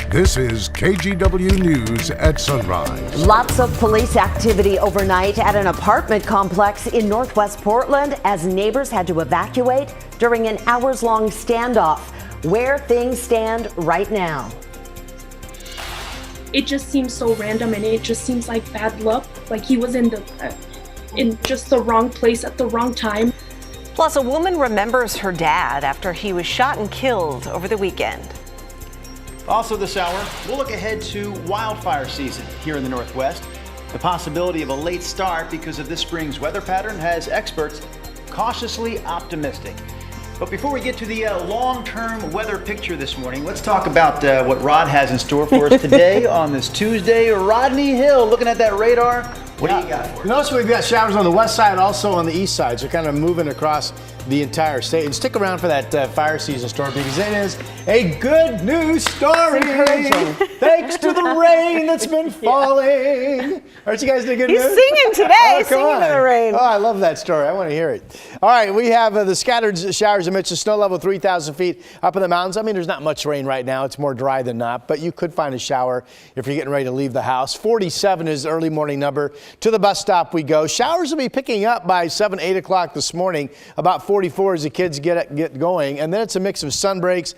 This is KGW News at Sunrise. Lots of police activity overnight at an apartment complex in northwest Portland as neighbors had to evacuate during an hours-long standoff. Where things stand right now. It just seems so random, and it just seems like bad luck. Like he was in just the wrong place at the wrong time. Plus, a woman remembers her dad after he was shot and killed over the weekend. Also this hour, we'll look ahead to wildfire season here in the Northwest. The possibility of a late start because of this spring's weather pattern has experts cautiously optimistic. But before we get to the long-term weather picture this morning, let's talk about what Rod has in store for us today on this Tuesday. Rodney Hill, looking at that radar, what do you got for us? Notice we've got showers on the west side, also on the east side, so kind of moving across the entire state. And stick around for that fire season story because it is a good news story. Thanks to the rain that's been falling. Aren't you guys in a good He's mood? singing today, singing on. in the rain. Oh, I love that story. I want to hear it. All right, we have the scattered showers amidst the snow level 3,000 feet up in the mountains. I mean, there's not much rain right now. It's more dry than not, but you could find a shower if you're getting ready to leave the house. 47 is the early morning number. To the bus stop we go. Showers will be picking up by 7, 8 o'clock this morning. About 44 as the kids get going. And then it's a mix of sun breaks,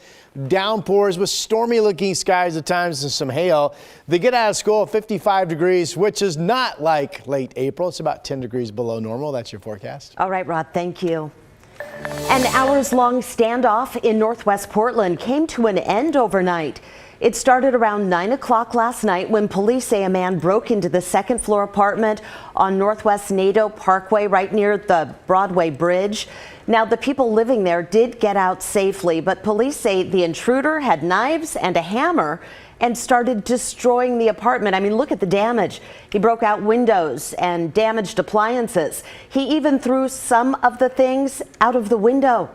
downpours with stormy looking skies at times and some hail. They get out of school at 55 degrees, which is not like late April. It's about 10 degrees below normal. That's your forecast. All right, Rod, thank you. An hours-long standoff in northwest Portland came to an end overnight. It started around 9 o'clock last night when police say a man broke into the second-floor apartment on Northwest Nadeau Parkway right near the Broadway Bridge. Now, the people living there did get out safely, but police say the intruder had knives and a hammer and started destroying the apartment. I mean, look at the damage. He broke out windows and damaged appliances. He even threw some of the things out of the window.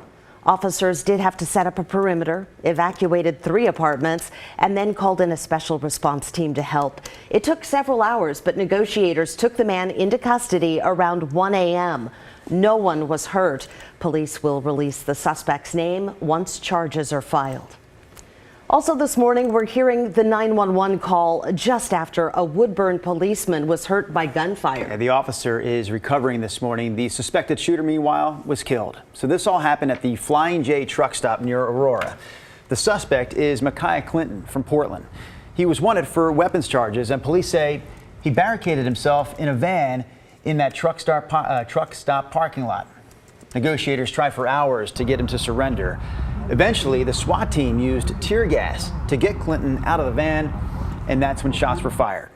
Officers did have to set up a perimeter, evacuated 3 apartments, and then called in a special response team to help. It took several hours, but negotiators took the man into custody around 1 a.m. No one was hurt. Police will release the suspect's name once charges are filed. Also this morning, we're hearing the 911 call just after a Woodburn policeman was hurt by gunfire. The officer is recovering this morning. The suspected shooter, meanwhile, was killed. So this all happened at the Flying J truck stop near Aurora. The suspect is Micaiah Clinton from Portland. He was wanted for weapons charges, and police say he barricaded himself in a van in that truck stop parking lot. Negotiators tried for hours to get him to surrender. Eventually, the SWAT team used tear gas to get Clinton out of the van, and that's when shots were fired.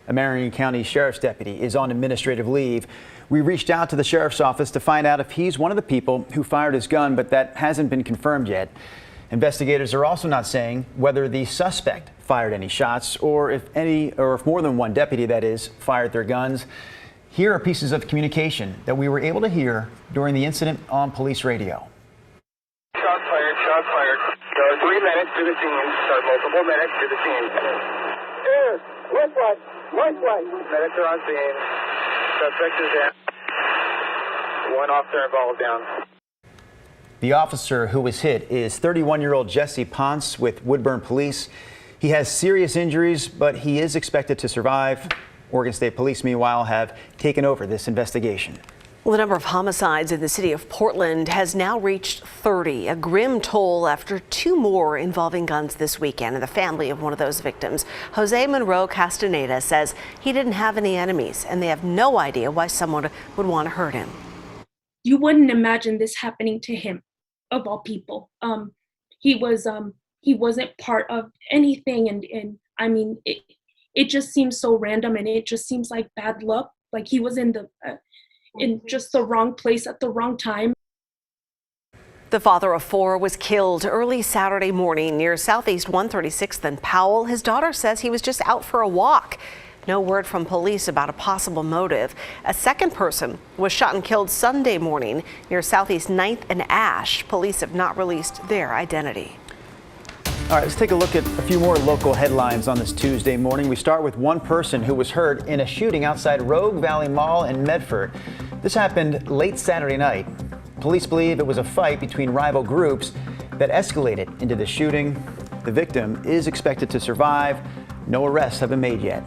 A Marion County Sheriff's deputy is on administrative leave. We reached out to the sheriff's office to find out if he's one of the people who fired his gun, but that hasn't been confirmed yet. Investigators are also not saying whether the suspect fired any shots or if more than one deputy, that is, fired their guns. Here are pieces of communication that we were able to hear during the incident on police radio. Shots fired. 3 minutes to the scene. Multiple minutes to the scene. Northwest. Medics are on scene. Suspect is down. 1 officer involved down. The officer who was hit is 31-year-old Jesse Ponce with Woodburn Police. He has serious injuries, but he is expected to survive. Oregon State Police, meanwhile, have taken over this investigation. Well, the number of homicides in the city of Portland has now reached 30, a grim toll after 2 more involving guns this weekend. And the family of one of those victims, Jose Monroe Castaneda, says he didn't have any enemies and they have no idea why someone would want to hurt him. You wouldn't imagine this happening to him, of all people. He wasn't part of anything, and I mean, it just seems so random, and it just seems like bad luck. Like he was in just the wrong place at the wrong time. The father of 4 was killed early Saturday morning near Southeast 136th and Powell. His daughter says he was just out for a walk. No word from police about a possible motive. A second person was shot and killed Sunday morning near Southeast 9th and Ash. Police have not released their identity. All right, let's take a look at a few more local headlines on this Tuesday morning. We start with one person who was hurt in a shooting outside Rogue Valley Mall in Medford. This happened late Saturday night. Police believe it was a fight between rival groups that escalated into the shooting. The victim is expected to survive. No arrests have been made yet.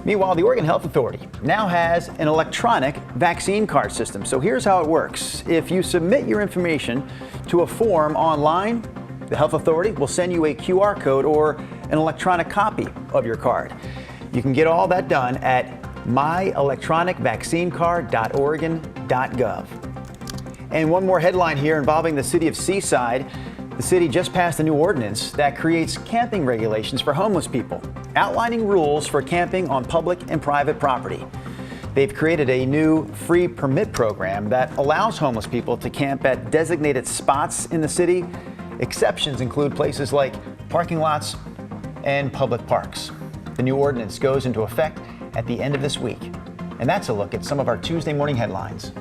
Meanwhile, the Oregon Health Authority now has an electronic vaccine card system. So here's how it works. If you submit your information to a form online, the Health Authority will send you a QR code or an electronic copy of your card. You can get all that done at myelectronicvaccinecard.oregon.gov. And one more headline here involving the city of Seaside. The city just passed a new ordinance that creates camping regulations for homeless people, outlining rules for camping on public and private property. They've created a new free permit program that allows homeless people to camp at designated spots in the city. Exceptions include places like parking lots and public parks. The new ordinance goes into effect at the end of this week. And that's a look at some of our Tuesday morning headlines.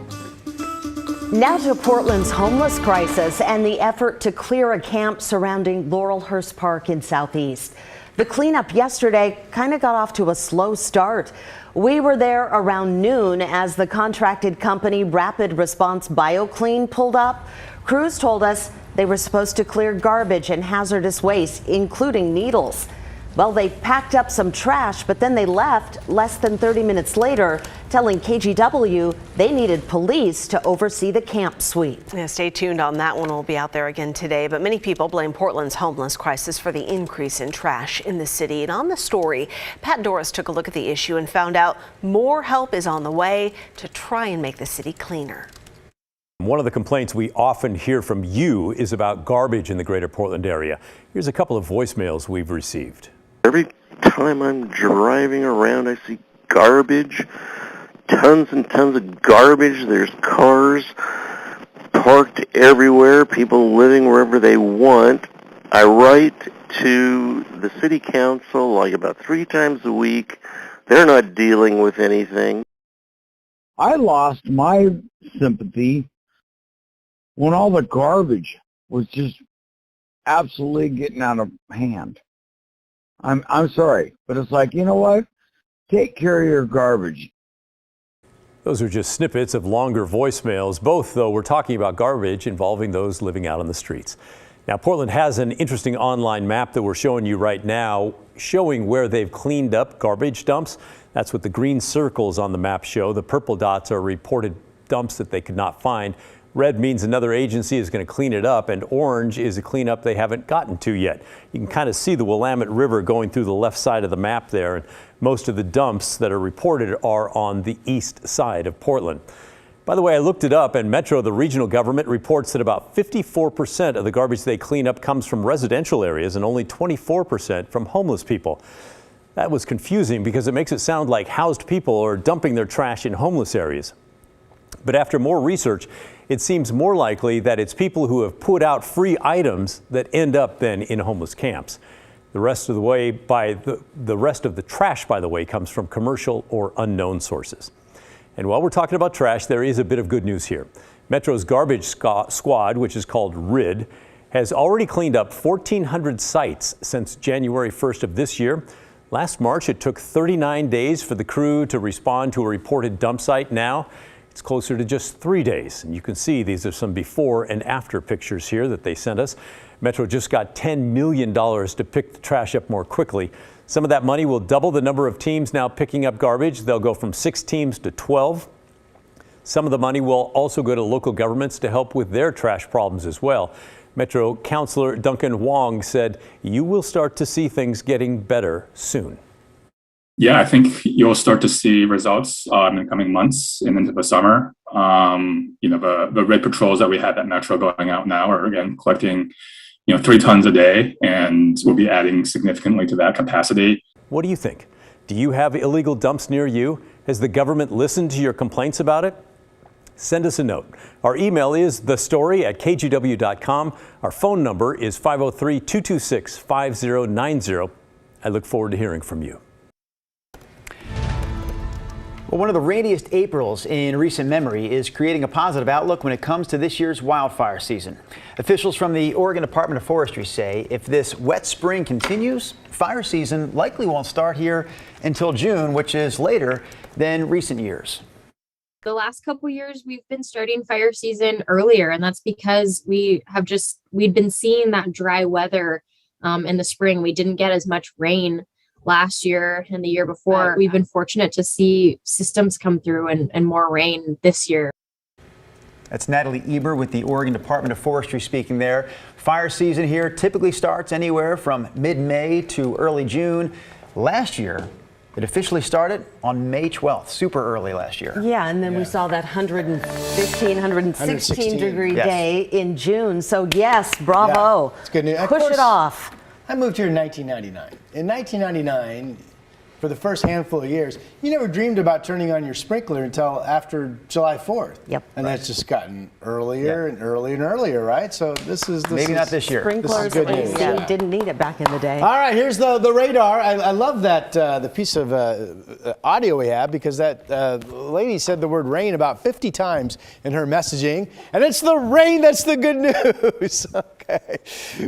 Now to Portland's homeless crisis and the effort to clear a camp surrounding Laurelhurst Park in Southeast. The cleanup yesterday kind of got off to a slow start. We were there around noon as the contracted company Rapid Response BioClean pulled up. Crews told us they were supposed to clear garbage and hazardous waste, including needles. Well, they packed up some trash, but then they left less than 30 minutes later, telling KGW they needed police to oversee the camp sweep. Yeah, stay tuned on that one. We'll be out there again today. But many people blame Portland's homeless crisis for the increase in trash in the city. And on the story, Pat Doris took a look at the issue and found out more help is on the way to try and make the city cleaner. One of the complaints we often hear from you is about garbage in the greater Portland area. Here's a couple of voicemails we've received. Every time I'm driving around, I see garbage, tons and tons of garbage. There's cars parked everywhere, people living wherever they want. I write to the city council like about 3 times a week. They're not dealing with anything. I lost my sympathy when all the garbage was just absolutely getting out of hand. I'm sorry, but it's like, you know what? Take care of your garbage. Those are just snippets of longer voicemails. Both, though, we're talking about garbage involving those living out on the streets. Now, Portland has an interesting online map that we're showing you right now, showing where they've cleaned up garbage dumps. That's what the green circles on the map show. The purple dots are reported dumps that they could not find. Red means another agency is going to clean it up, and orange is a cleanup they haven't gotten to yet. You can kind of see the Willamette River going through the left side of the map there, and most of the dumps that are reported are on the east side of Portland. By the way, I looked it up, and Metro, the regional government, reports that about 54% of the garbage they clean up comes from residential areas and only 24% from homeless people. That was confusing because it makes it sound like housed people are dumping their trash in homeless areas. But after more research, it seems more likely that it's people who have put out free items that end up then in homeless camps. The rest of the trash, by the way, comes from commercial or unknown sources. And while we're talking about trash, there is a bit of good news here. Metro's garbage squad, which is called RID, has already cleaned up 1,400 sites since January 1st of this year. Last March, it took 39 days for the crew to respond to a reported dump site. Now, it's closer to just 3 days. And you can see these are some before and after pictures here that they sent us. Metro just got $10 million to pick the trash up more quickly. Some of that money will double the number of teams now picking up garbage. They'll go from 6 teams to 12. Some of the money will also go to local governments to help with their trash problems as well. Metro Councilor Duncan Wong said you will start to see things getting better soon. Yeah, I think you'll start to see results in the coming months and into the summer. The red patrols that we have at Metro going out now are again collecting, 3 tons a day, and we'll be adding significantly to that capacity. What do you think? Do you have illegal dumps near you? Has the government listened to your complaints about it? Send us a note. Our email is thestory@kgw.com. Our phone number is 503-226-5090. I look forward to hearing from you. Well, one of the rainiest Aprils in recent memory is creating a positive outlook when it comes to this year's wildfire season. Officials from the Oregon Department of Forestry say if this wet spring continues, fire season likely won't start here until June, which is later than recent years. The last couple years, we've been starting fire season earlier, and that's because we'd been seeing that dry weather in the spring. We didn't get as much rain last year and the year before. We've been fortunate to see systems come through and more rain this year. That's Natalie Eber with the Oregon Department of Forestry speaking there. Fire season here typically starts anywhere from mid-May to early June. Last year, it officially started on May 12th, super early last year. Yeah, and then we saw that 116 degree day in June. So yes, bravo. Yeah, it's good news. Push it off. I moved here in 1999. In 1999, for the first handful of years, you never dreamed about turning on your sprinkler until after July 4th. Yep. And that's just gotten earlier and earlier and earlier, right? So this is maybe not this year. Sprinklers, this is good news. We didn't need it back in the day. All right, here's the radar. I love that the piece of audio we have, because that lady said the word rain about 50 times in her messaging, and it's the rain that's the good news. Okay,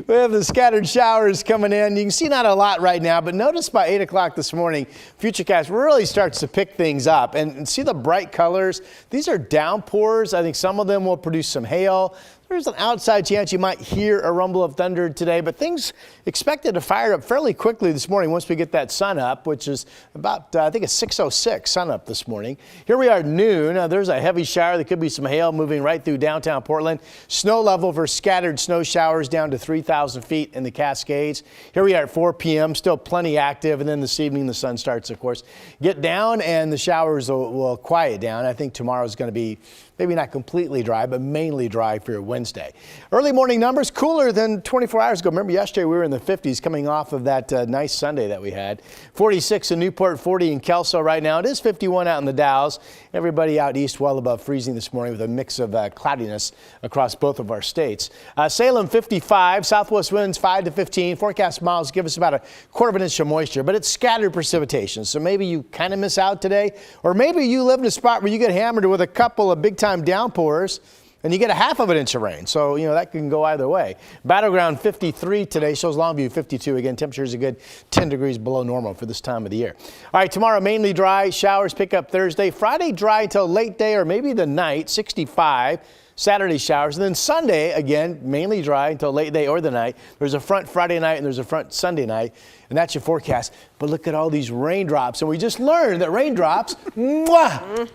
we have the scattered showers coming in. You can see not a lot right now, but notice by 8 o'clock this morning, Futurecast really starts to pick things up. And see the bright colors? These are downpours. I think some of them will produce some hail. There's an outside chance you might hear a rumble of thunder today, but things expected to fire up fairly quickly this morning once we get that sun up, which is about, I think it's 6:06 sun up this morning. Here we are at noon. There's a heavy shower. There could be some hail moving right through downtown Portland. Snow level for scattered snow showers down to 3,000 feet in the Cascades. Here we are at 4 p.m., still plenty active, and then this evening the sun starts, of course, get down and the showers will quiet down. I think tomorrow's going to be maybe not completely dry, but mainly dry for your Wednesday. Early morning numbers cooler than 24 hours ago. Remember yesterday we were in the 50s coming off of that nice Sunday that we had. 46 in Newport, 40 in Kelso right now. It is 51 out in the Dalles. Everybody out east well above freezing this morning with a mix of cloudiness across both of our states. Salem 55, southwest winds 5 to 15. Forecast miles give us about a quarter of an inch of moisture, but it's scattered precipitation. So maybe you kind of miss out today, or maybe you live in a spot where you get hammered with a couple of big time downpours and you get a half of an inch of rain. So, you know, that can go either way. Battleground 53 today, shows Longview 52. Again, temperatures a good 10 degrees below normal for this time of the year. All right, tomorrow mainly dry, showers pick up Thursday. Friday dry until late day or maybe the night, 65. Saturday showers, and then Sunday, again, mainly dry until late day or the night. There's a front Friday night and there's a front Sunday night, and that's your forecast. But look at all these raindrops, and we just learned that raindrops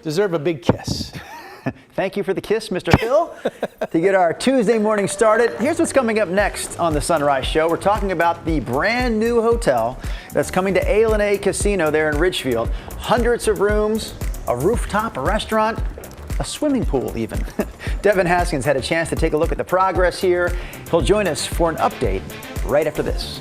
deserve a big kiss. Thank you for the kiss, Mr. Hill. To get our Tuesday morning started, here's what's coming up next on the Sunrise Show. We're talking about the brand new hotel that's coming to A&A Casino there in Ridgefield. Hundreds of rooms, a rooftop, a restaurant, a swimming pool even. Devin Haskins had a chance to take a look at the progress here. He'll join us for an update right after this.